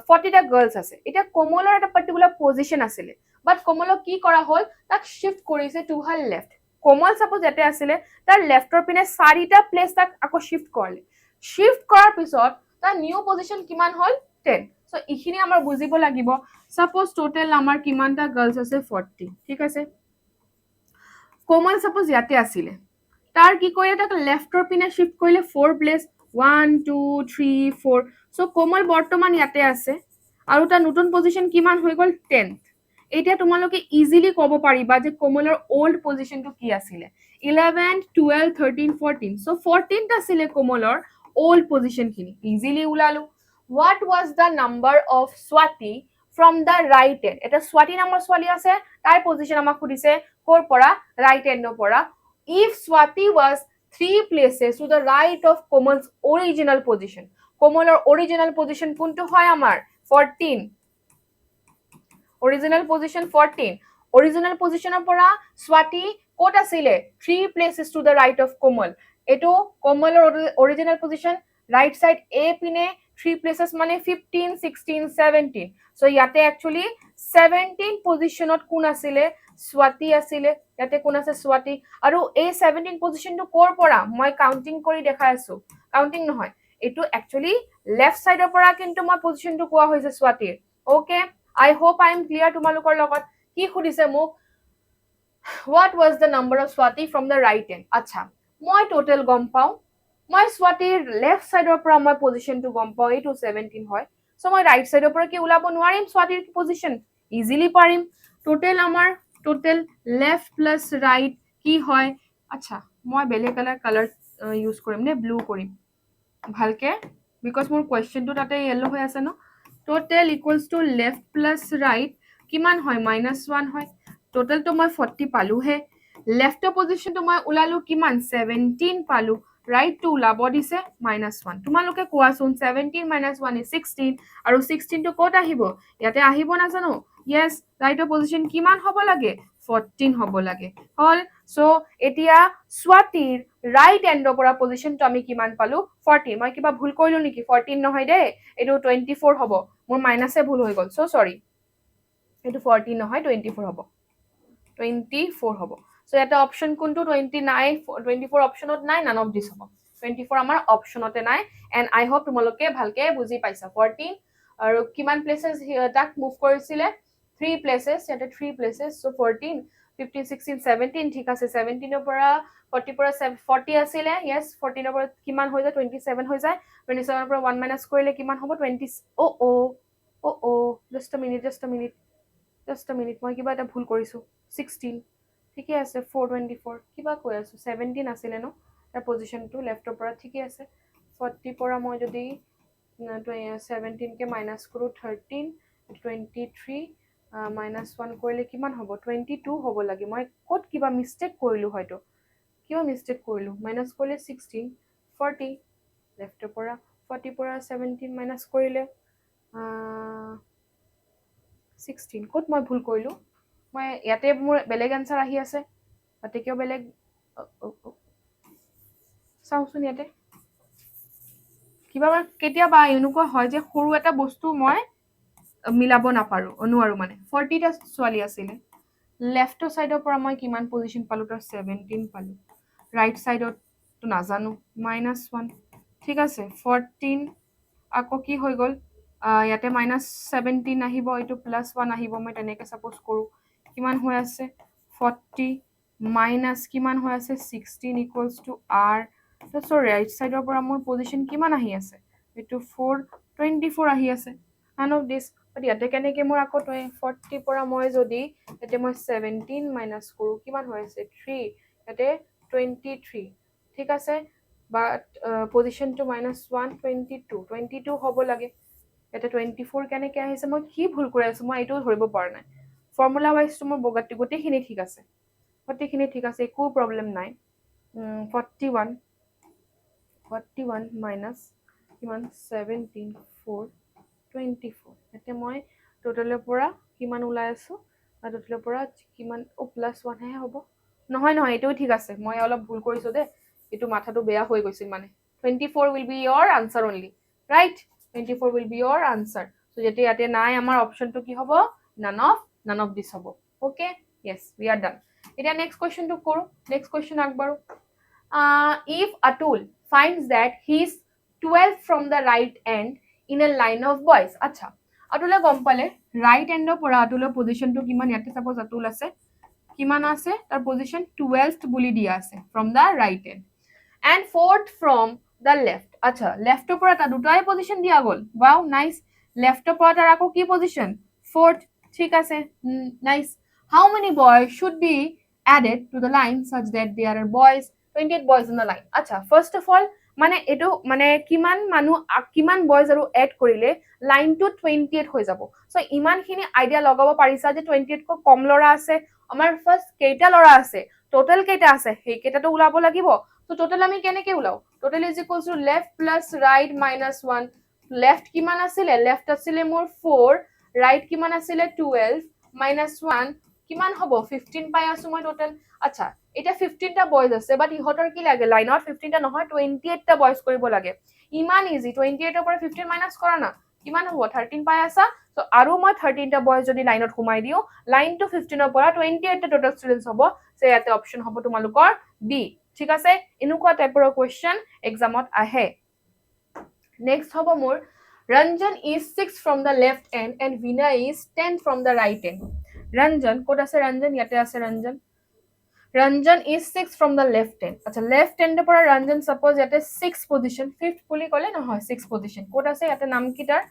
40 টা গার্লস আছে এটা কোমলৰ এটা পাৰ্টিকুলাৰ পজিশন আছিল বাট কোমলক কি কৰা হল তাক শিফট কৰিছে টু হাৰ লেফট কোমল সাপোজ এতে আছিল তাৰ লেফটৰ পিনে 4টা প্লেস তাক আকৌ শিফট কৰিলে শিফট কৰাৰ পিছত তাৰ নিউ পজিশন কিমান হল 10 সো ইখিনি আমাৰ বুজিব লাগিব সাপোজ টোটাল আমাৰ কিমানটা গাৰ্লস আছে 40 ঠিক আছে কোমল সাপোজ ইয়াতে আছিল তাৰ কি কয় তাক লেফটৰ পিনে শিফট কৰিলে 4 প্লেস 1 2 3 4 সো কোমল বৰ্তমান ইয়াতে আছে আৰু তাৰ নতুন পজিশন কিমান হৈ গল 10th এতিয়া তোমালোকে ইজিলি ক'ব পাৰিবা যে কোমলৰ ওল্ড পজিশনটো কি আছিল 11 12 13 14 সো 14th আছিল কোমলৰ ওল্ড পজিশন খিনি easily উলালো what was the number of Swati from the right end এটা Swati নামৰ ছোৱালী আছে তাৰ পজিশন আমাক খুদিছে কৰ পৰা right end পৰা if Swati was 3 places to the right of Komal's original position কোমলৰ original position কোনটো হয় আমাৰ 14 original position 14 original position পৰা Swati ক'ত আছিল 3 places to the right of Komal এটো কোমলৰ original position right side a পিনে 3 places মানে 15 16 17 সো ইয়াতে একচুয়ালি 17 পজিশনত কোন আছিলে স্বাতি আছিলে ইয়াতে কোন আছে স্বাতি আৰু এই 17 পজিশনটো কৰ পৰা মই কাউন্টিং কৰি দেখাই আছো কাউন্টিং নহয় এটো একচুয়ালি লেফট সাইডৰ পৰা কিন্তু মই পজিশনটো কোৱা হৈছে স্বাতিৰ okay I hope I am clear তোমালোকৰ লগত কি খুদিছে মোক what was the number of Swati from the right end আচ্ছা মই টোটাল গম পাও মই স্বাতিৰ লেফট সাইডৰ পৰা মই পজিশনটো গম পাও এইটো 17 হয় সো মই ৰাইট সাইডৰ পৰা কি উলাব নোৱাৰিম স্বাতিৰ পজিশন ইজিলি পাৰিম টোটাল আমাৰ টোটাল লেফট প্লাস ৰাইট কি হয় আচ্ছা মই বেলেগ কালাৰ ইউজ কৰিম নে ব্লু কৰিম ভালকে বিকজ মোৰ কোৱেশ্চনটো তাতে ইয়েলো হৈ আছে ন total equals to left plus right কিমান হয় -1 হয় টোটাল তো মই 40 পালো হে লেফট পজিশন তো মই উলালো কিমান 17 পালো রাইট টু উলাব দিছে -1 তোমালোকে কোৱাচোন 17 - 1 is 16 আৰু 16 তো ক'ত আহিব ইয়াতে আহিব না জানো yes ৰাইটৰ পজিশন কিমান হ'ব লাগে 14 হ'ব লাগে হল সো এতিয়া স্বাতিৰ ৰাইট এন্ডৰ পৰা পজিশনটো আমি কিমান পালো 40 মই কিবা ভুল কৰিলো নেকি 14 নহয় দে এটো 24 হ'ব মোৰ মাইনাসে ভুল হৈ গল সো সৰি এটো 14 নহয় 24 হ'ব 24 হ'ব সো এটা অপশন কোনটো 29 24 অপশনত নাই নান অফ দিস হ'ব 24 আমাৰ অপশনতে নাই এন্ড আই হোপ তোমালোকে ভালকে বুজি পাইছা 14 আৰু কিমান প্লেসেস তাক মুভ কৰিছিলে 3 প্লেসেস ইয়াতে 3 প্লেসেস সো 14 15 16 17 ঠিক আছে 17 ৰ পৰা 40 পৰা 40 আছিলে yes 14 ৰ পৰা কিমান হৈ যায় 27 হৈ যায় 27 ৰ পৰা 1 মাইনাস কৰিলে কিমান হ'ব 20 ও just a minute মই কিবা এটা ভুল কৰিছো 16 ঠিকই আছে 424 কিবা কৈ আছো 17 আছিল ন তাৰ পজিশনটো লেফটৰ পৰা ঠিকই আছে 40 পৰা মই যদি 17 কে মাইনাস কৰো 13 23 -1 কৰিলে কিমান হ'ব 22 হ'ব লাগে মই ক'ত কিবা মিস্টেক কৰিলো হয়তো কিবা মিস্টেক কৰিলো মাইনাস কৰিলে 16 40 লেফটৰ পৰা 40 পৰা 17 মাইনাস কৰিলে 16 ক'ত মই ভুল কৰিলো মই ইয়াতে মোৰ বেলেগ আনসাৰ আহি আছে তাতে কিয় বেলেগ চাওচোন ইয়াতে কিবা কেতিয়াবা এনেকুৱা হয় যে সৰু এটা বস্তু মই মিলাব নাপাৰো অনুৱাৰো মানে 40 টা ছোৱালী আছিলে লেফট সাইডৰ পৰা মই কিমান পজিশন পালো তাৰ 17 পালো ৰাইট সাইডত তো নাজানো -1 ঠিক আছে 14 আকৌ কি হৈ গল ইয়াতে -17 আহিব এটো +1 আহিব মই তেনেকে সাপোজ কৰো কিমান হৈ আছে 40 মাইনাস কিমান হৈ আছে 16 ইকুৱেলস টু r সো ৰাইট সাইডৰ পৰা মোৰ পজিশন কিমান আহি আছে এটো 424 আহি আছে none of this but ইয়াতে কেনেকে মোৰ আকৌ 40 পৰা মই যদি এতে মই 17 মাইনাস কৰো কিমান হৈ আছে 3 ইয়াতে 23 ঠিক আছে বাট পজিশন টু -1 22 হ'ব লাগে এটা 24 কেনেকে আহিছে মই কি ভুল কৰি আছো মই এটো ধৰিব পৰা নাই ফৰ্মুলা ওয়াইজ তো মোৰ গোটেইখিনি ঠিক আছে একো প্ৰবলেম নাই 41 মাইনাস কিমান 17 4 24 এতে মই টোটালৰ পৰা কিমান ওলাই আছো টোটালৰ পৰা কিমান +1 হে হ'ব নহয় এটো ঠিক আছে মই অলপ ভুল কৰিছো দে এটো মাথাটো বেয়া হৈ গৈছিল মানে 24 will be your answer only right 24 will be your answer so যেতে ইয়াতে নাই আমাৰ অপশনটো কি হ'ব none of this হ'ব okay yes we are done এটা next question to কৰো next question আগবাৰো if Atul finds that he is 12 from the right end in a line of boys আচ্ছা Atul গম পালে right end পৰা Atul পজিশনটো কিমান ইয়াতে suppose Atul আছে কিমান আছে তাৰ পজিশন 12th বুলি দিয়া আছে from the right end and 4th from the left আচ্ছা left পৰা তা দুটাই পজিশন দিয়া গল wow nice left পৰা তাৰ আকৌ কি পজিশন 4th ঠিক আছে nice how many boys should be added to the line such that there are 28 boys in the line আচ্ছা first of all মানে এটো মানে কিমান বয়জ আৰু এড কৰিলে লাইনটো 28 হৈ যাব সো ইমানখিনি আইডিয়া লগাব পাৰিছা যে 28 কৈ কম লৰা আছে আমাৰ ফাৰ্স্ট কেইটা লৰা আছে টোটাল কেইটা আছে সেই কেইটাটো উলাব লাগিব সো টোটাল আমি কেনেকে উলাও total is equals to left plus right -1 left কিমান আছিল লেফট আছিল মোৰ 4 রাইট কিমান আছিল 12 -1 কিমান হ'ব 15 পাই আছো মই টোটাল আচ্ছা এটা 15টা বয়জ আছে বাট ইহঁতৰ কি লাগে লাইনত 15টা নহয় 28টা বয়জ কৰিব লাগে ইমান ইজি 28ৰ পৰা 15 মাইনাস কৰা না কিমান হ'ব 13 পাই আছা সো আৰু মই 13টা বয়জ যদি লাইনত ঘুমাই দিও লাইন টু 15ৰ পৰা 28টা টোটাল ষ্টুডেন্টস হ'ব সো ইয়াতে অপচন হ'ব তোমালোকৰ বি ঠিক আছে এনেকুৱা টাইপৰ কোৱেশ্চন এক্সামত আহে নেক্সট হ'ব মোৰ Ranjan is 6 from the left end and Vinay is 10 from the right end. Ranjan, ক'ত আছে Ranjan? ইয়াতে আছে Ranjan. Ranjan is 6 from the left end. আচ্ছা left end পৰা Ranjan suppose ইয়াতে 6 position 5th বুলি ক'লে নহয় 6 position. ক'ত আছে ইয়াতে নাম কি তাৰ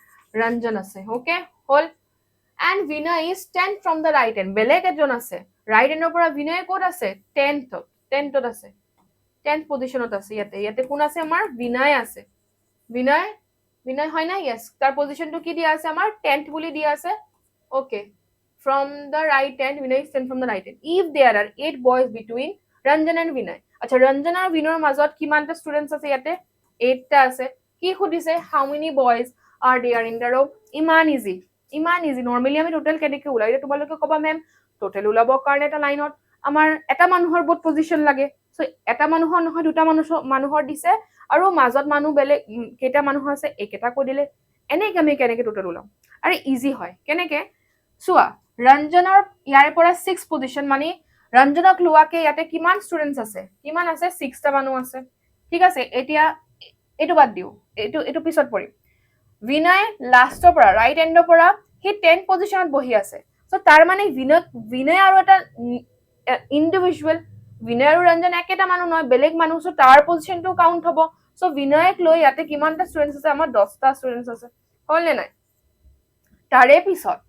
Ranjan আছে. Okay? Hall and Vinay is 10 from the right end. বেলেগ এজন আছে. Right end পৰা Vinay ক'ত আছে 10th আছে. 10th positionত আছে ইয়াতে. ইয়াতে কোন আছে আমাৰ Vinay আছে. Vinay হয় না yes তার পজিশনটো কি দিয়া আছে আমার 10th বুলি দিয়া আছে okay from the right end Vinay is 10 from the right end if there are 8 boys between Ranjan and Vinay আচ্ছা Ranjan আর Vinayৰ মাজত কিমানটা স্টুডেন্টস আছে ইয়াতে 8টা আছে কি খুদিছে how many boys are there in the row ইমান ইজি নরমালি আমি total কেনেকে উলাই এটা তোমালোকে কবা ম্যাম টোটাল উলাব কাৰণে এটা লাইনত আমাৰ এটা মানুহৰ বহুত পজিশন লাগে সো এটা মানুহৰ নহয় দুটা মানুহৰ দিছে আৰু মাজত মানুহ বেলেগ কেটা মানুহ আছে একেটা কৈ দিলে এনেকে আমি কেনেকে টোটাল উলাম আৰে ইজি হয় কেনেকে চোৱা ৰঞ্জনৰ ইয়াৰে পৰা 6 পজিশন মানে ৰঞ্জনক লোৱাকে ইয়াতে কিমান ষ্টুডেন্টস আছে কিমান আছে 6টা মানুহ আছে ঠিক আছে এতিয়া এটো বাদ দিও এটো পিছত পৰিম Vinay লাষ্টৰ পৰা ৰাইট এন্ডৰ পৰা হি 10 পজিশনত বহি আছে সো তাৰ মানে Vinay আৰু এটা ইন্ডিভিজুৱেল Vinay আৰু Ranjan একেটা মানুহ নহয় বেলেগ মানুহ সো তাৰ পজিশনটো কাউন্ট হ'ব সো Vinayক লৈ ইয়াতে কিমানটা ষ্টুডেন্টস আছে আমাৰ 10টা ষ্টুডেন্টস আছে হলনে নাই তাৰে পিছত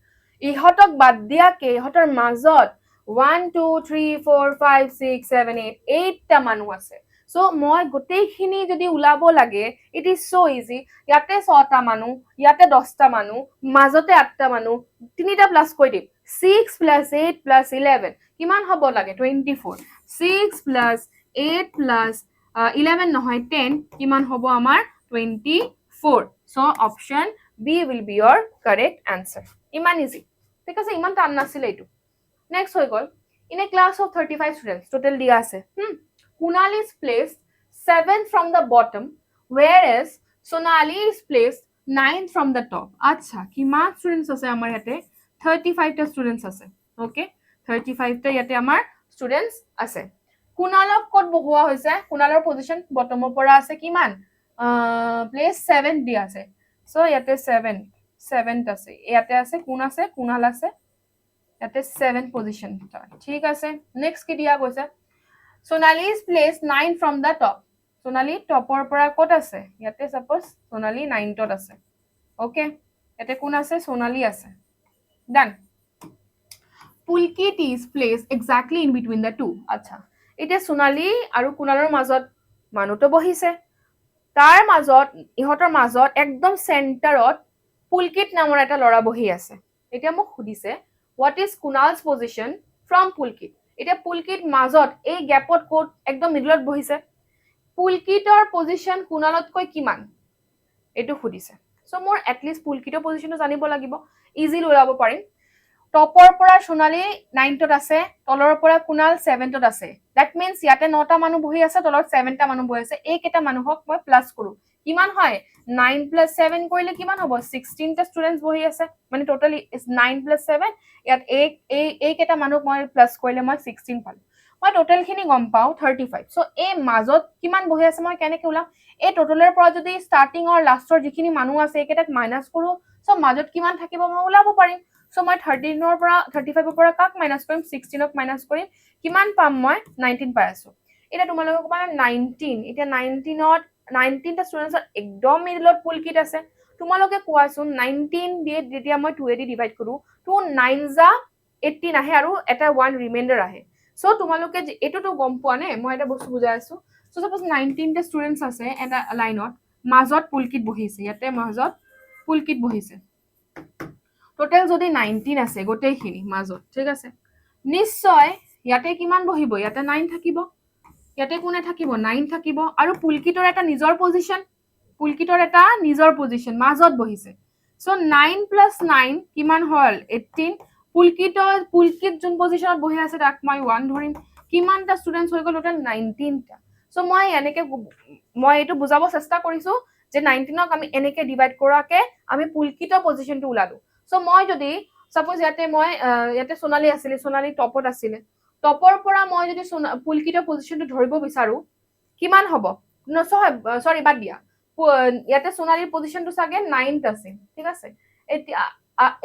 ইহতক বাদ দিয়াকে ইহতৰ মাজত 1 2 3 4 5 6 7 8 8টা মানুহ আছে সো মই গোটেইখিনি যদি উলাব লাগে ইট ইজ সো ইজি ইয়াতে 6টা মানুহ ইয়াতে 10টা মানুহ মাজতে 8টা মানুহ তিনিটা প্লাস কৈ দিম 6 plus 8 plus 11 কিমান হ'ব লাগে 24 6 plus 8 plus 11 নহয় 10 কিমান হ'ব আমাৰ 24 so option B will be your correct answer ইমান ইজি ঠিক আছে ইমান টান নাছিল এইটো নেক্সট হৈ গল in a class of 35 students total দিয়া আছে Kunal is placed 7th from the bottom whereas Sonali is placed 9th from the top আচ্ছা কিমান স্টুডেন্টস আছে আমাৰ ইয়াতে 35 টা স্টুডেন্টস আছে ওকে 35 টা ইয়াতে আমাৰ স্টুডেন্টস আছে কুনালক কত বহোৱা হৈছে কুনালৰ পজিশন বটমৰ পৰা আছে কিমান প্লেস 7 দিয়া আছে সো ইয়াতে 7th আছে ইয়াতে আছে কোন আছে কুনাল আছে ইয়াতে 7th পজিশন ঠিক আছে নেক্সট কি দিয়া গৈছে Sonali is placed 9 from the top Sonali topor পৰা কত আছে ইয়াতে suppose Sonali 9th আছে ওকে ইয়াতে কোন আছে Sonali আছে done Pulkit is placed exactly in between the two আচ্ছা এটা Sonali আৰু কুনালৰ মাজত মানুহটো বহিছে তাৰ মাজত ইহতৰ মাজত একদম সেন্টাৰত Pulkit নামৰ এটা লৰা বহি আছে এতিয়া মোক খুদিছে what is Kunal's position from Pulkit এটা Pulkit মাজত এই গ্যাপত কোড একদম মিডলত বহিছে Pulkitor পজিশন কুনালতকৈ কিমান এটো খুদিছে সো মোৰ এট লিস্ট Pulkitor পজিশনটো জানিব লাগিব ইজিলি ওলাব পাৰিম টপৰ পৰা Sonali 9th আছে তলৰ পৰা কুনাল 7th আছে দ্যাট মিন্স ইয়াতে 9টা মানুহ বহি আছে তলত 7টা মানুহ বহি আছে এই কেটা মানুহক মই প্লাস কৰো কিমান হয় 9 plus 7 কৰিলে কিমান হ'ব 16 টা ষ্টুডেন্টস বহি আছে মানে টোটালি ইজ 9 plus 7 ইয়াত এই কেটা মানুহ মই প্লাস কৰিলে মই 16 পালো মই টোটাল খিনি গম পাও 35 সো এই মাজত কিমান বহি আছে মই কেনেকে উলাম এই টোটালৰ পৰা যদি স্টাৰ্টিং আৰু লাষ্টৰ যিখিনি মানুহ আছে একেটাক মাইনাস কৰো সো মাজত কিমান থাকিব মই উলাব পাৰিম সো মই 13 ৰ পৰা 35 ৰ পৰা কাক মাইনাস কৰিম 16 ক মাইনাস কৰিম কিমান পাম মই 19 পাই আছো এটা তোমালোকক কোৱা 19 এটা 19 টা ষ্টুডেন্টস একদম মিডলত Pulkit আছে তোমালোকে কোৱাচোন 19 দিয়ে যেতিয়া মই 2 এ ডিভাইড কৰো 2 9 যা 18 আহে আৰু এটা 1 ৰিমাইন্ডাৰ আহে সো তোমালোকে এটোটো গম পোৱা নে মই এটা বস্তু বুজাই আছো সো সাপোজ 19 টা ষ্টুডেন্টস আছে এটা লাইনত মাজত Pulkit বহিছে ইয়াতে মাজত Pulkit বহিছে টোটাল যদি 19 আছে গোটেইখিনি মাজত ঠিক আছে নিশ্চয় ইয়াতে কিমান বহিব ইয়াতে 9 থাকিব ইয়াতে কোনে থাকিব 9 থাকিব আৰু Pulkitor এটা নিজৰ পজিশন মাজত বহিছে সো 9 plus 9 কিমান হল 18 Pulkit যোন পজিশনত বহি আছে তাক মই 1 ধৰিম কিমানটা ষ্টুডেন্টছ হৈ গ'ল টোটেল 19টা সো মই এনেকে মই এইটো বুজাব চেষ্টা কৰিছো যে 19ক আমি এনেকে ডিভাইড কৰাকে আমি পুলকিত পজিশনটো উলালো সো মই যদি সাপোজ ইয়াতে মই ইয়াতে সোনালী আছিল সোনালী টপত আছিল টপৰ পৰা মই যদি পুলকিত পজিশনটো ধৰিব বিচাৰো কিমান হ'ব সৰি বাদ দিয়া ইয়াতে সোনালীৰ পজিশনটো চাগে 9th আছে ঠিক আছে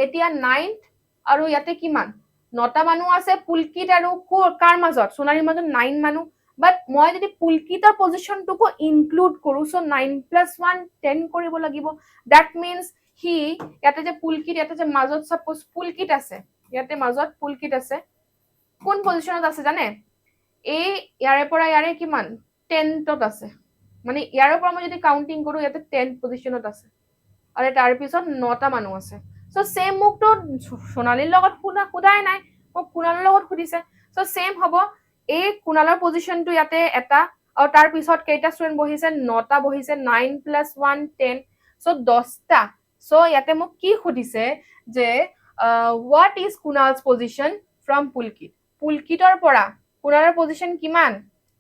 এতিয়া 9th আৰু ইয়াতে কিমান 9টা মানুহ আছে পুলকিত আৰু কাৰ মাজত সোনালীৰ মাজত 9 মানুহ বাট মই যদি পুলকিতৰ পজিশনটোকো ইনক্লুড কৰো সো 9 + 1 10 কৰিব লাগিব দ্যাট মিন্স হি ইয়াতে যে পুলকিত ইয়াতে যে মাজত সাপোজ পুলকিত আছে ইয়াতে মাজত পুলকিত আছে কোন পজিশনত আছে জানে এই ইয়াৰে পৰা ইয়াৰে কিমান 10ত আছে মানে ইয়াৰ পৰা মই যদি কাউন্টিং কৰো ইয়াতে 10th পজিশনত আছে আৰু তাৰ পিছত 9টা মানুহ আছে সো সেম মুকটো সোনালীৰ লগত খুদাই নাই মোক কুণালৰ লগত খুদিছে সো সেম হ'ব এই কুণালৰ পজিশনটো ইয়াতে এটা আৰু তাৰ পিছত কেইটা ষ্টুডেন্ট বহিছে 9টা বহিছে 9 + 1 10 সো 10টা সো ইয়াতে মোক কি খুদিছে যে what is Kunal's position from পুলকিত পুলকিতৰ পৰা কুণালৰ পজিশন কিমান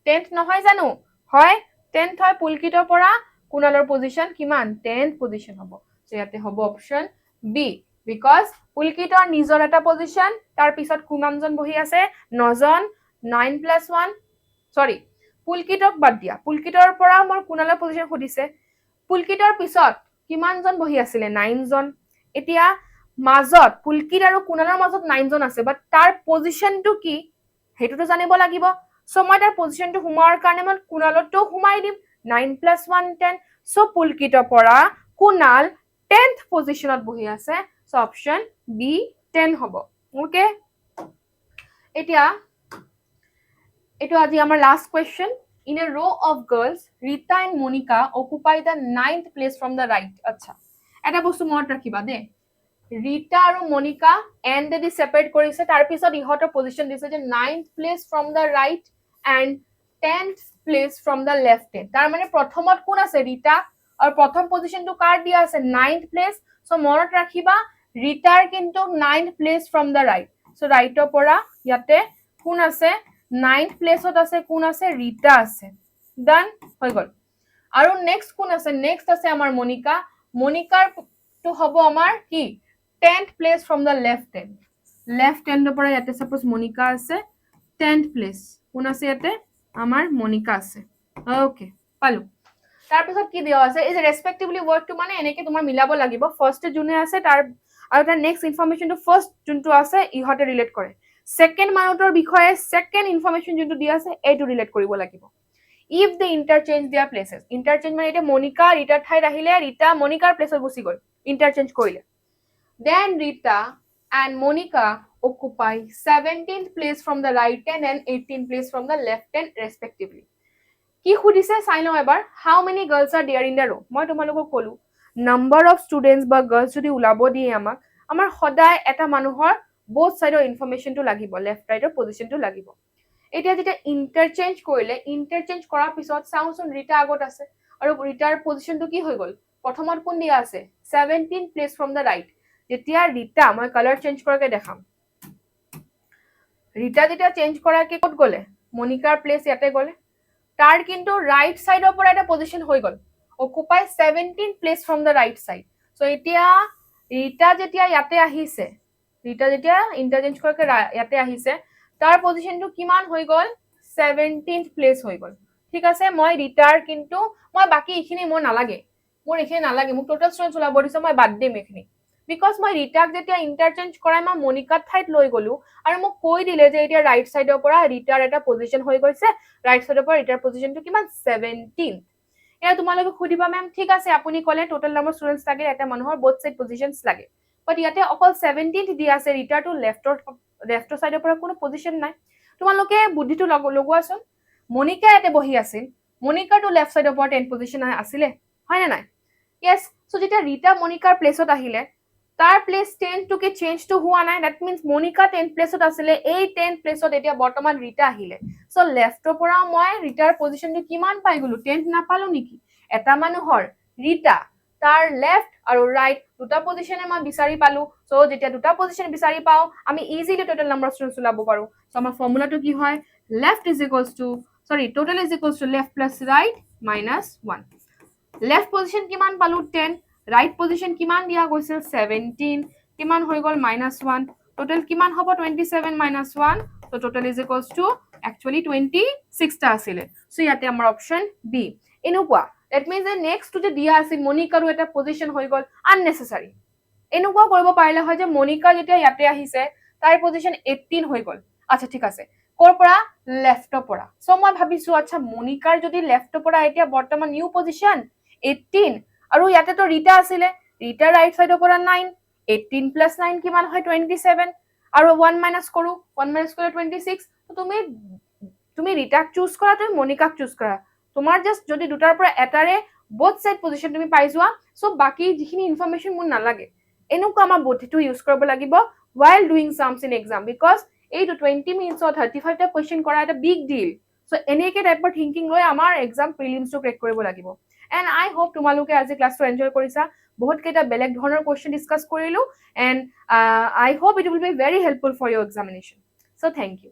10th নহয় জানো হয় 10th হয় পুলকিতৰ পৰা কুণালৰ পজিশন কিমান 10th পজিশন হ'ব সো ইয়াতে হ'ব অপশন বি বিকজ পুলকিতৰ নিজৰ এটা পজিশন তাৰ পিছত কিমানজন বহি আছে 9জন 9 + 1 সৰি পুলকিতক বাদ দিয়া পুলকিতৰ পৰা মোৰ কুণালৰ পজিশন খুদিছে পুলকিতৰ পিছত কিমানজন বহি আছিল 9জন এতিয়া মাজত পুলকিত আৰু কুণালৰ মাজত 9জন আছে বাট তাৰ পজিশনটো কি হেতুটো জানিব লাগিব সো মই তাৰ পজিশনটো হুমাৰ কাৰণে মই কুণালতো হুমাই দিম 9 + 1 10 সো পুলকিতৰ পৰা কুণাল 10th পজিশনত বহি আছে সো অপশন বি 10 হ'ব ওকে এতিয়া এটো আজি আমাৰ last question in a row of girls Rita and Monica occupy the 9th place from the right আচ্ছা এটা বস্তু মনত ৰাখিবা দে ৰিতা আৰু মনিকা এন্ড দি সেপাৰেট কৰিছে তাৰ পিছত ইহতৰ পজিশন দিছে যে 9th place from the right and 10th place from the left তাৰ মানে প্ৰথমত কোন আছে ৰিতা আৰু প্ৰথম পজিশনটো কাৰ দিয়া আছে 9th place সো মনত ৰাখিবা ৰিতাৰ কিন্তু 9th place from the right so ৰাইটৰ পৰা ইয়াতে কোন আছে 9th প্লেসত আছে কোন আছে ৰিতা আছে ডান হৈ গল আৰু নেক্সট কোন আছে নেক্সট আছে আমাৰ মনিকা মনিকাৰ তো হ'ব আমাৰ কি 10th place from the left হ্যান্ডৰ পৰা ইয়াতে সাপোজ মনিকা আছে 10th প্লেস কোন আছে ইয়াতে আমাৰ মনিকা আছে ওকে পালো তাৰ পিছত কি দিয়া আছে ইজ ৰেসপেক্টিভলি ওয়াৰ্ডটো মানে এনেকে তোমাৰ মিলাব লাগিব ফাৰ্স্ট জুনে আছে তাৰ আৰু তাৰ নেক্সট ইনফৰমেশনটো ফাৰ্স্ট জুনটো আছে ইহতে ৰিলেট কৰে সেকেন্ড মানুহৰ বিষয়ে সেকেন্ড ইনফৰমেশন যোনটো দিয়া আছে এইটো ৰিলেট কৰিব লাগিব ইফ দে ইন্টাৰচেঞ্জ देयर প্লেसेस ইন্টাৰচেঞ্জ মানে এটা মনিকা ৰিতাৰ ঠাইত আহিলে ৰিতা মনিকাৰ প্লেসত গুছি গল ইন্টাৰচেঞ্জ কৰিলে then Rita and Monica occupy 17th place from the right hand and 18th place from the left hand respectively কি খুদিছে চাই লও এবাৰ how many girls are there in the row মই তোমালোকক কলো number of students বা girls যদি উলাব দিয়ে আমাক আমাৰ সদায় এটা মানুহৰ both side of information to লাগিব left right or position to লাগিব এতিয়া যেটা ইন্টারচেঞ্জ কৰিলে ইন্টাৰচেঞ্জ কৰাৰ পিছত চাওচোন ৰিতা আগত আছে আৰু ৰিতাৰ পজিশনটো কি হৈ গল প্ৰথমত কোন দিয়া আছে 17th place from the right যেতিয়া ৰিতা মই কালাৰ চেঞ্জ কৰাকে দেখাম ৰিতা যেতিয়া চেঞ্জ কৰাকে কত গলে মনিকাৰ প্লেস ইয়াতে গলে তাৰ কিন্তু ৰাইট সাইডৰ পৰা এটা পজিশন হৈ গল occupy 17th place from the right side সো এতিয়া ৰিতা যেতিয়া ইয়াতে আহিছে ৰিতা যেতিয়া ইন্টাৰচেঞ্জ কৰাকে ইয়াতে আহিছে তাৰ পজিশনটো কিমান হৈ গল 17th প্লেস হৈ গল ঠিক আছে মই ৰিতাৰ কিন্তু মই বাকি ইখিনি মোৰ নালাগে মোক টোটাল স্টুডেন্টস ওলাব দিছে মই বাদ দিম ইখিনি বিকজ মই ৰিতাক যেতিয়া ইন্টাৰচেঞ্জ কৰাই মই মনিকাৰ ঠাইত লৈ গলো আৰু মোক কৈ দিলে যে এতিয়া ৰাইট সাইডৰ পৰা ৰিতাৰ এটা পজিশন হৈ গৈছে ৰাইট সাইডৰ পৰা ৰিতাৰ পজিশনটো কিমান 17th এয়া তোমালোকে খুদিবা মেম ঠিক আছে আপুনি কলে টোটাল নম্বৰ স্টুডেন্টস লাগে এটা মানুহৰ both side positions লাগে বাট ইয়াতে অকল 17th দিয়া আছে ৰিটাৰ টু লেফটৰ সাইডৰ পৰা কোনো পজিশন নাই তোমালোকে বুদ্ধিটো লগোৱাচোন মনিকা ইয়াতে বহি আছিল মনিকা টু লেফট সাইডৰ পৰা 10th পজিশন আছিলে হয় না নাই yes সো যেতিয়া ৰিটা মনিকাৰ প্লেসত আহিলে তাৰ place 10 to K change to হোৱা নাই দ্যাট মিন্স মনিকা 10th প্লেসত আছিলে এই 10th প্লেসত এতিয়া বৰ্তমান ৰিটা আহিলে সো লেফটৰ পৰা মই ৰিটাৰ পজিশনটো কিমান পাই গলো 10th নাপালো নেকি এটা মানুহৰ ৰিটা তাৰ লেফট আৰু ৰাইট দুটা পজিশনে মই বিচাৰি পালো সো যেতিয়া দুটা পজিশন বিচাৰি পাও আমি ইজিলি টোটাল নম্বৰ স্টুডেন্টস উলাব পাৰো সো আমাৰ ফৰ্মুলাটো কি হয় total is equals to left plus right minus 1. Left position কিমান পালো 10, right position কিমান দিয়া গৈছিল 17, কিমান হৈ গল -1, total কিমান হ'ব 27 minus 1, so total is equals to actually 26 টা আছিলে, so ইয়াতে আমাৰ option B এনেকুৱা. that means the next to যে দিয়া আছিল মনিকাৰো এটা position হৈ গল unnecessary. এনেকুৱা কৰিব পাৰিলে হয় যে মনিকা যেতিয়া ইয়াতে আহিছে তাইৰ পজিশন 18 হৈ গল, আচ্ছা ঠিক আছে, কৰ পৰা লেফটৰ পৰা, সো মই ভাবিছো আচ্ছা মনিকাৰ যদি লেফটৰ পৰা এতিয়া বৰ্তমান নিউ পজিশন 18 আৰু ইয়াতে তো ৰিতা আছিলে, ৰিতা ৰাইট সাইডৰ পৰা 9, 18 প্লাস 9 কিমান হয় 27 আৰু 1 মাইনাস কৰো, 1 মাইনাস কৰিলে 26, তো তুমি ৰিতাক চুজ কৰা, তুমি মনিকাক চুজ কৰা, তোমাৰ জাস্ট যদি দুটাৰ পৰা এটাৰে both side position তুমি পাই যোৱা, সো বাকি যিখিনি ইনফৰমেশন মোৰ নালাগে, এনেকুৱা আমাৰ বুদ্ধিটো ইউজ কৰিব লাগিব while doing sums in exam, because এইটো 20 minutes or 35 টা question কৰা এটা big deal, so এনেকে টাইপৰ থিংকিং লৈ আমাৰ exam prelims টো ক্ৰেক কৰিব লাগিব. and I hope তোমালোকে আজি ক্লাসটো এনজয় কৰিছা, বহুত কেইটা বেলেগ ধৰণৰ কোৱেশ্চন ডিসকাস কৰিলো, and I hope it will be very helpful for your examination. So thank you.